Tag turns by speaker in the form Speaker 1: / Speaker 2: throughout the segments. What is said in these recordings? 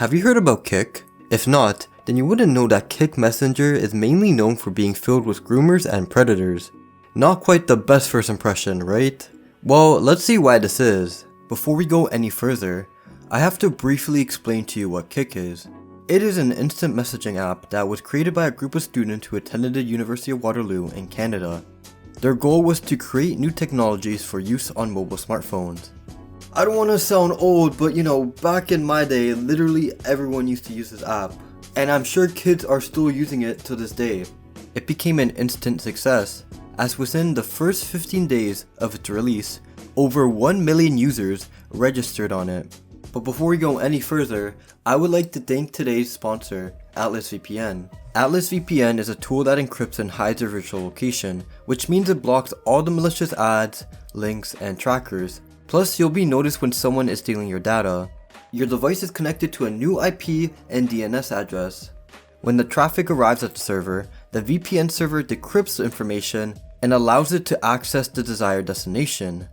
Speaker 1: Have you heard about Kik? If not, then you wouldn't know that Kik Messenger is mainly known for being filled with groomers and predators. Not quite the best first impression, right? Well, let's see why this is. Before we go any further, I have to briefly explain to you what Kik is. It is an instant messaging app that was created by a group of students who attended the University of Waterloo in Canada. Their goal was to create new technologies for use on mobile smartphones. I don't want to sound old, but back in my day, literally everyone used to use this app. And I'm sure kids are still using it to this day. It became an instant success, as within the first 15 days of its release, over 1 million users registered on it. But before we go any further, I would like to thank today's sponsor, Atlas VPN. Atlas VPN is a tool that encrypts and hides your virtual location, which means it blocks all the malicious ads, links, and trackers. Plus, you'll be noticed when someone is stealing your data. Your device is connected to a new IP and DNS address. When the traffic arrives at the server, the VPN server decrypts the information and allows it to access the desired destination.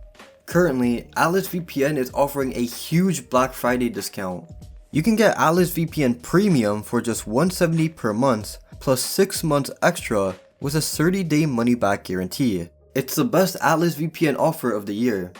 Speaker 1: Currently, Atlas VPN is offering a huge Black Friday discount. You can get Atlas VPN Premium for just $170 per month, plus 6 months extra with a 30-day money-back guarantee. It's the best Atlas VPN offer of the year.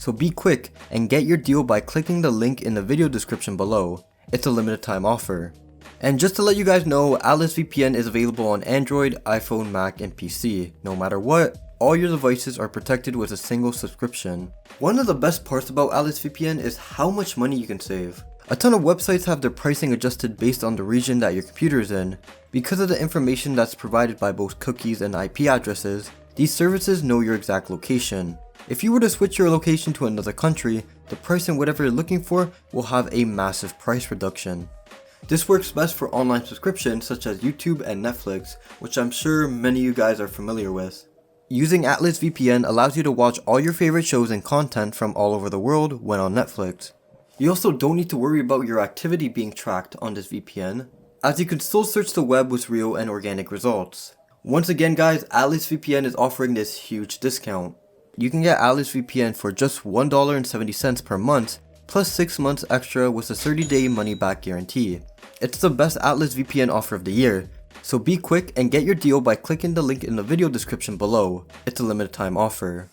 Speaker 1: So be quick and get your deal by clicking the link in the video description below. It's a limited time offer. And just to let you guys know, Atlas VPN is available on Android, iPhone, Mac, and PC. No matter what, all your devices are protected with a single subscription. One of the best parts about Atlas VPN is how much money you can save. A ton of websites have their pricing adjusted based on the region that your computer is in. Because of the information that's provided by both cookies and IP addresses, these services know your exact location. If you were to switch your location to another country, the price and whatever you're looking for will have a massive price reduction. This works best for online subscriptions such as YouTube and Netflix, which I'm sure many of you guys are familiar with. Using Atlas VPN allows you to watch all your favorite shows and content from all over the world when on Netflix. You also don't need to worry about your activity being tracked on this VPN, as you can still search the web with real and organic results. Once again guys, Atlas VPN is offering this huge discount. You can get Atlas VPN for just $1.70 per month, plus 6 months extra with a 30-day money-back guarantee. It's the best Atlas VPN offer of the year, so be quick and get your deal by clicking the link in the video description below. It's a limited time offer.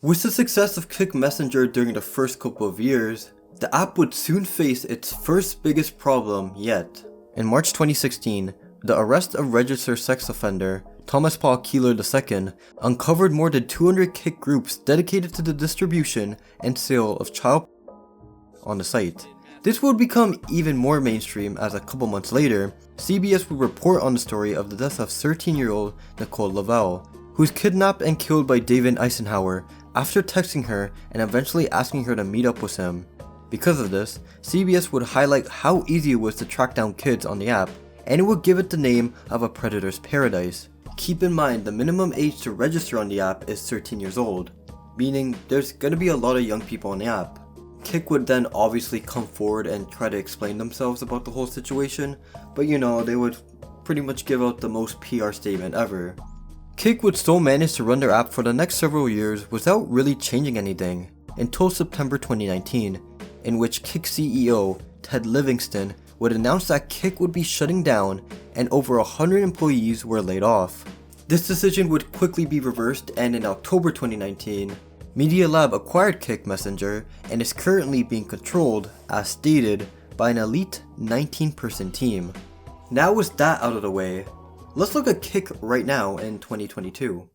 Speaker 1: With the success of Kik Messenger during the first couple of years, the app would soon face its first biggest problem yet. In March 2016, the arrest of registered sex offender Thomas Paul Keeler II uncovered more than 200 Kik groups dedicated to the distribution and sale of child on the site. This would become even more mainstream as a couple months later, CBS would report on the story of the death of 13-year-old Nicole Lavelle, who was kidnapped and killed by David Eisenhower after texting her and eventually asking her to meet up with him. Because of this, CBS would highlight how easy it was to track down kids on the app, and it would give it the name of a predator's paradise. Keep in mind, the minimum age to register on the app is 13 years old, meaning there's gonna be a lot of young people on the app. Kik would then obviously come forward and try to explain themselves about the whole situation, but they would pretty much give out the most PR statement ever. Kik would still manage to run their app for the next several years without really changing anything, until September 2019, in which Kik CEO Ted Livingston would announce that Kik would be shutting down and over 100 employees were laid off. This decision would quickly be reversed, and in October 2019, Media Lab acquired Kik Messenger and is currently being controlled, as stated, by an elite 19-person team. Now with that out of the way, let's look at Kik right now in 2022.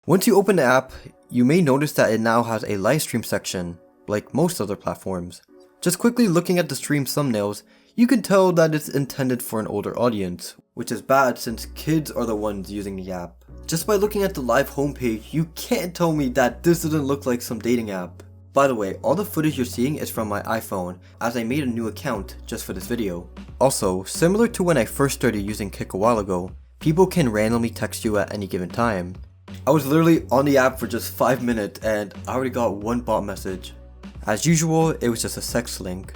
Speaker 1: Once you open the app, you may notice that it now has a live stream section, like most other platforms. Just quickly looking at the stream thumbnails, you can tell that it's intended for an older audience, which is bad since kids are the ones using the app. Just by looking at the live homepage, you can't tell me that this doesn't look like some dating app. By the way, all the footage you're seeing is from my iPhone, as I made a new account just for this video. Also, similar to when I first started using Kik a while ago, people can randomly text you at any given time. I was literally on the app for just 5 minutes and I already got one bot message. As usual, it was just a sex link.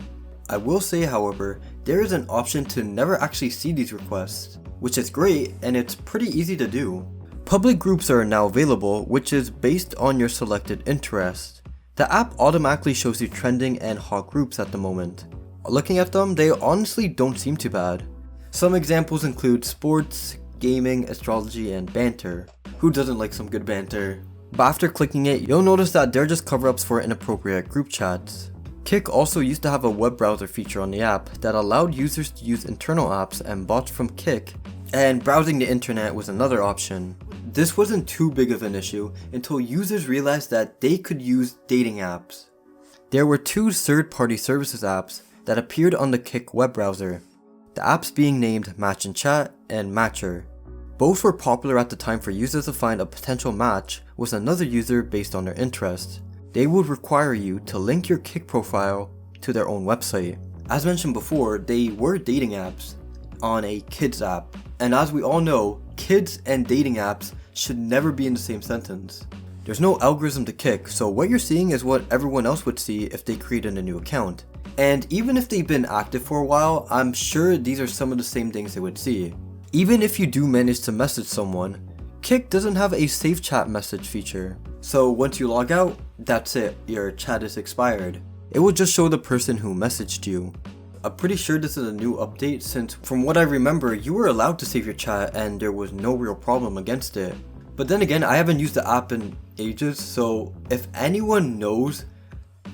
Speaker 1: I will say, however, there is an option to never actually see these requests, which is great and it's pretty easy to do. Public groups are now available, which is based on your selected interest. The app automatically shows you trending and hot groups at the moment. Looking at them, they honestly don't seem too bad. Some examples include sports, gaming, astrology, and banter. Who doesn't like some good banter? But after clicking it, you'll notice that they're just cover-ups for inappropriate group chats. Kik also used to have a web browser feature on the app that allowed users to use internal apps and bots from Kik, and browsing the internet was another option. This wasn't too big of an issue until users realized that they could use dating apps. There were two third-party services apps that appeared on the Kik web browser, the apps being named Match and Chat and Matcher. Both were popular at the time for users to find a potential match with another user based on their interests. They would require you to link your Kik profile to their own website. As mentioned before, they were dating apps on a kids app. And as we all know, kids and dating apps should never be in the same sentence. There's no algorithm to Kik, so what you're seeing is what everyone else would see if they created a new account. And even if they've been active for a while, I'm sure these are some of the same things they would see. Even if you do manage to message someone, Kik doesn't have a save chat message feature. So once you log out, that's it, your chat is expired. It will just show the person who messaged you. I'm pretty sure this is a new update since from what I remember, you were allowed to save your chat and there was no real problem against it. But then again, I haven't used the app in ages, so if anyone knows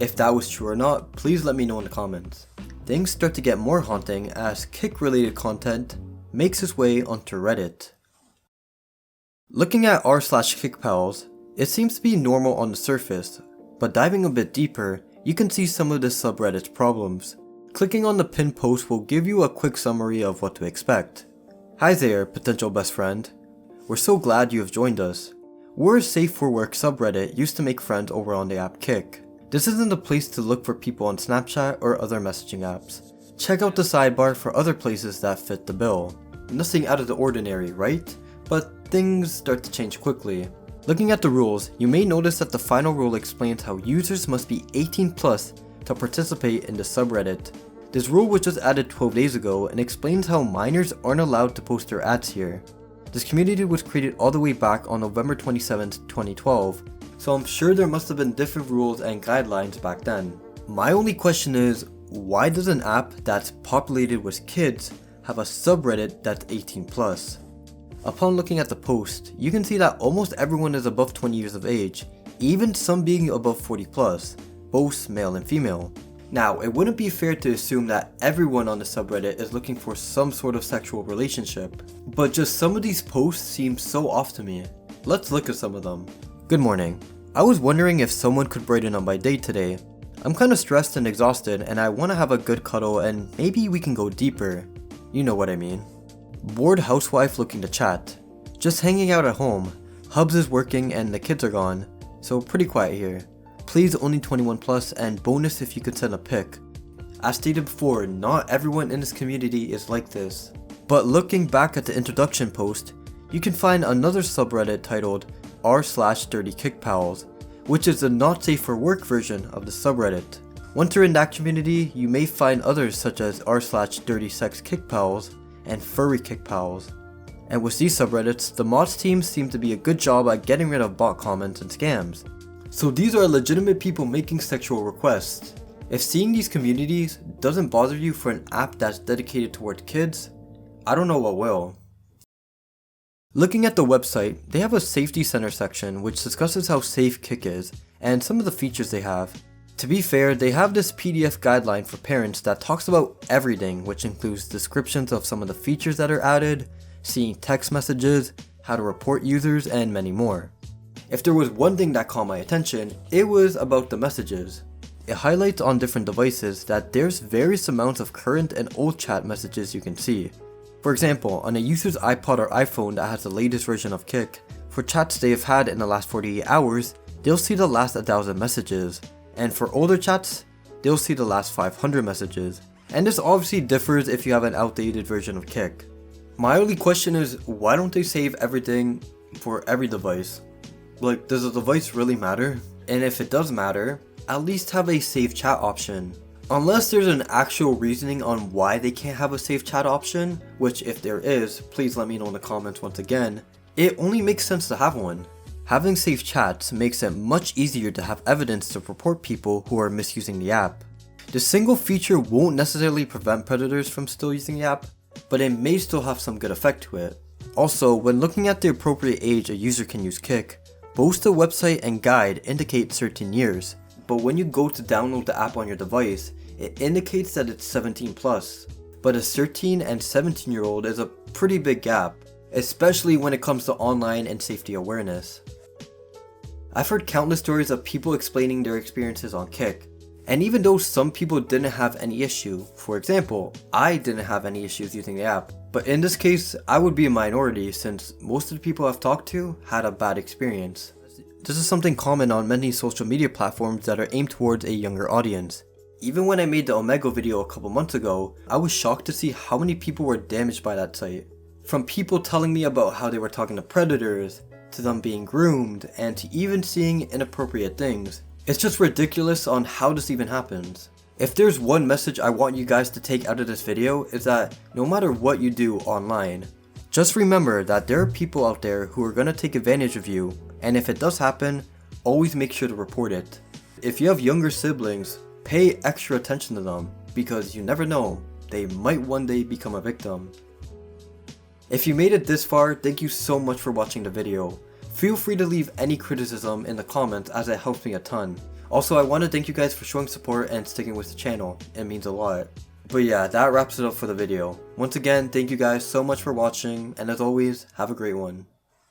Speaker 1: if that was true or not, please let me know in the comments. Things start to get more haunting as Kik related content makes its way onto Reddit. Looking at r/KikPals, it seems to be normal on the surface, but diving a bit deeper, you can see some of this subreddit's problems. Clicking on the pinned post will give you a quick summary of what to expect. Hi there, potential best friend. We're so glad you have joined us. We're a safe for work subreddit used to make friends over on the app Kik. This isn't a place to look for people on Snapchat or other messaging apps. Check out the sidebar for other places that fit the bill. Nothing out of the ordinary, right? But things start to change quickly. Looking at the rules, you may notice that the final rule explains how users must be 18 plus to participate in the subreddit. This rule was just added 12 days ago and explains how minors aren't allowed to post their ads here. This community was created all the way back on November 27, 2012, so I'm sure there must have been different rules and guidelines back then. My only question is, why does an app that's populated with kids have a subreddit that's 18 plus? Upon looking at the post, you can see that almost everyone is above 20 years of age, even some being above 40 plus, both male and female. Now, it wouldn't be fair to assume that everyone on the subreddit is looking for some sort of sexual relationship, but just some of these posts seem so off to me. Let's look at some of them. Good morning. I was wondering if someone could brighten up my day today. I'm kinda stressed and exhausted and I wanna have a good cuddle and maybe we can go deeper. You know what I mean. Bored housewife looking to chat. Just hanging out at home. Hubs is working and the kids are gone, so pretty quiet here. Please only 21 plus and bonus if you could send a pic. As stated before, not everyone in this community is like this. But looking back at the introduction post, you can find another subreddit titled r/dirtykikpals, which is the not safe for work version of the subreddit. Once you're in that community, you may find others such as r/dirtysexkikpals and furrykikpals. And with these subreddits, the mods team seem to be a good job at getting rid of bot comments and scams. So these are legitimate people making sexual requests. If seeing these communities doesn't bother you for an app that's dedicated toward kids, I don't know what will. Looking at the website, they have a safety center section which discusses how safe Kik is and some of the features they have. To be fair, they have this PDF guideline for parents that talks about everything, which includes descriptions of some of the features that are added, seeing text messages, how to report users, and many more. If there was one thing that caught my attention, it was about the messages. It highlights on different devices that there's various amounts of current and old chat messages you can see. For example, on a user's iPod or iPhone that has the latest version of Kik, for chats they have had in the last 48 hours, they'll see the last 1,000 messages. And for older chats, they'll see the last 500 messages. And this obviously differs if you have an outdated version of Kik. My only question is, why don't they save everything for every device? Like, does the device really matter? And if it does matter, at least have a save chat option. Unless there's an actual reasoning on why they can't have a save chat option, which if there is, please let me know in the comments once again, it only makes sense to have one. Having safe chats makes it much easier to have evidence to report people who are misusing the app. The single feature won't necessarily prevent predators from still using the app, but it may still have some good effect to it. Also, when looking at the appropriate age a user can use Kik, both the website and guide indicate 13 years, but when you go to download the app on your device, it indicates that it's 17 plus. But a 13 and 17 year old is a pretty big gap, especially when it comes to online and safety awareness. I've heard countless stories of people explaining their experiences on Kik, and even though some people didn't have any issue, for example, I didn't have any issues using the app, but in this case, I would be a minority since most of the people I've talked to had a bad experience. This is something common on many social media platforms that are aimed towards a younger audience. Even when I made the Omegle video a couple months ago, I was shocked to see how many people were damaged by that site. From people telling me about how they were talking to predators, to them being groomed, and to even seeing inappropriate things. It's just ridiculous on how this even happens. If there's one message I want you guys to take out of this video, is that no matter what you do online, just remember that there are people out there who are gonna take advantage of you, and if it does happen, always make sure to report it. If you have younger siblings, pay extra attention to them, because you never know, they might one day become a victim. If you made it this far, thank you so much for watching the video. Feel free to leave any criticism in the comments as it helps me a ton. Also, I want to thank you guys for showing support and sticking with the channel, it means a lot. But yeah, that wraps it up for the video. Once again, thank you guys so much for watching, and as always, have a great one.